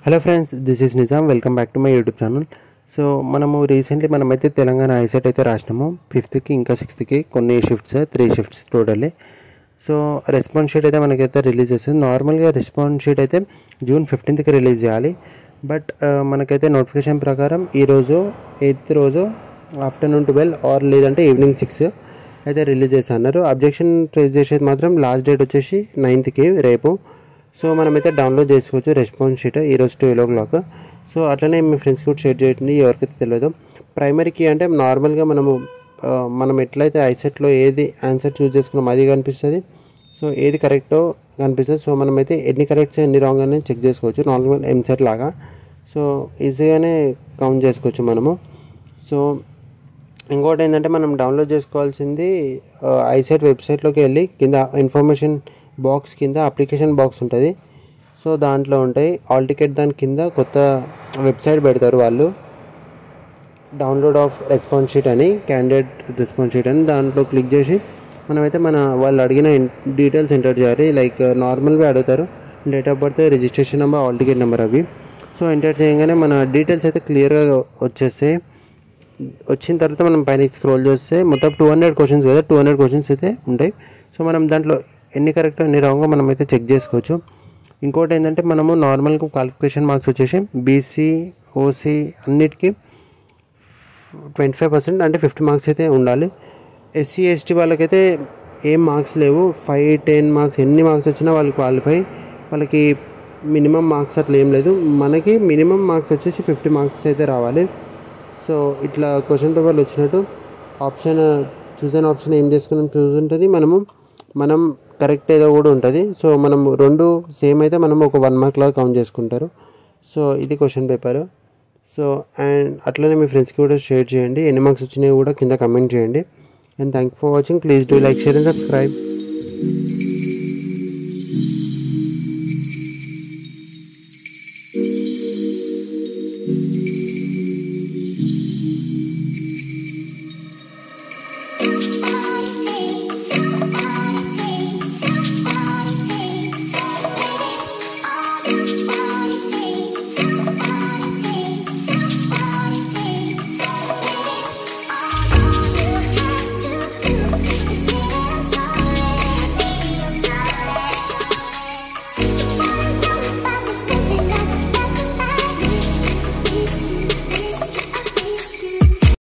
Hello friends, this is Nizam. Welcome back to my YouTube channel. So మనమైతే Telangana ICET అయితే రాసినాము. 5th ఇంకా 6th కొన్ని shifts, 3 shifts totally. So response sheet అయితే మనకైతే release చేస్తుంది. నార్మల్గా రెస్పాన్స్ షీట్ అయితే June 15th రిలీజ్ చేయాలి. బట్ మనకైతే నోటిఫికేషన్ ప్రకారం ఈరోజు 8th రోజు ఆఫ్టర్నూన్ 12 ఆర్ లేదంటే ఈవినింగ్ 6 అయితే రిలీజ్ చేస్తా అన్నారు. అబ్జెక్షన్ రేజ్ చేసేది మాత్రం లాస్ట్ డేట్ వచ్చేసి 9th రేపు. సో మనమైతే డౌన్లోడ్ చేసుకోవచ్చు రెస్పాన్స్ షీట్ ఈరోజు 12 o'clock. సో అట్లనే మీ ఫ్రెండ్స్కి కూడా షేర్ చేయండి ఎవరికైతే తెలియదు. ప్రైమరీకి అంటే నార్మల్గా మనం ఎట్లయితే ఐసెట్లో ఏది ఆన్సర్ చూస్ చేసుకున్నాం అది కనిపిస్తుంది. సో ఏది కరెక్టో కనిపిస్తుంది. సో మనమైతే ఎన్ని కరెక్ట్స్ ఎన్ని రాంగ్ అని చెక్ చేసుకోవచ్చు నార్మల్ ఎంసెట్ లాగా. సో ఈజీగానే కౌంట్ చేసుకోవచ్చు మనము. సో ఇంకోటి ఏంటంటే మనం డౌన్లోడ్ చేసుకోవాల్సింది ఐసెట్ వెబ్సైట్లోకి వెళ్ళి కింద ఇన్ఫర్మేషన్ బాక్స్ కింద అప్లికేషన్ బాక్స్ ఉంటుంది. సో దాంట్లో ఉంటాయి ఆల్ టికెట్, దాని కింద కొత్త వెబ్సైట్ పెడతారు వాళ్ళు, డౌన్లోడ్ ఆఫ్ రెస్పాన్స్ షీట్ అని, క్యాండిడేట్ రెస్పాన్స్ షీట్ అని. దాంట్లో క్లిక్ చేసి మనమైతే వాళ్ళు అడిగిన డీటెయిల్స్ ఎంటర్ చేయాలి. లైక్ నార్మల్గా అడుగుతారు date of birth, registration number, all ticket number అవి. సో ఎంటర్ చేయగానే మన డీటెయిల్స్ అయితే క్లియర్గా వచ్చేస్తాయి. వచ్చిన తర్వాత మనం పైన స్క్రోల్ చేస్తే మొత్తం 200 క్వశ్చన్స్ కదా, 200 క్వశ్చన్స్ అయితే ఉంటాయి. సో మనం దాంట్లో ఎన్ని కరెక్ట్ ఎన్ని రాంగో మనం అయితే చెక్ చేసుకోవచ్చు. ఇంకోటి ఏంటంటే మనము నార్మల్గా క్వాలిఫికేషన్ మార్క్స్ వచ్చేసి బీసీ, ఓసీ అన్నిటికీ 25% అంటే 50 మార్క్స్ అయితే ఉండాలి. ఎస్సీ ఎస్టీ వాళ్ళకైతే ఏం మార్క్స్ లేవు. 5, 10 మార్క్స్ ఎన్ని మార్క్స్ వచ్చినా వాళ్ళు క్వాలిఫై. వాళ్ళకి మినిమం మార్క్స్ అట్లా ఏం లేదు. మనకి మినిమం మార్క్స్ వచ్చేసి 50 మార్క్స్ అయితే రావాలి. సో ఇట్లా క్వశ్చన్ పేపర్లు వచ్చినట్టు ఆప్షన్ చూసిన ఆప్షన్ ఏం చేసుకున్నాం చూసుంటుంది. మనం కరెక్ట్ ఏదో కూడా ఉంటుంది. సో మనం రెండు సేమ్ అయితే మనం ఒక 1 mark లాగా కౌంట్ చేసుకుంటారు. సో ఇది క్వశ్చన్ పేపర్. సో అండ్ అట్లనే మీ ఫ్రెండ్స్కి కూడా షేర్ చేయండి. ఎన్ని మార్క్స్ వచ్చినాయో కూడా కింద కమెంట్ చేయండి. And thank for watching. Please do like, share and subscribe.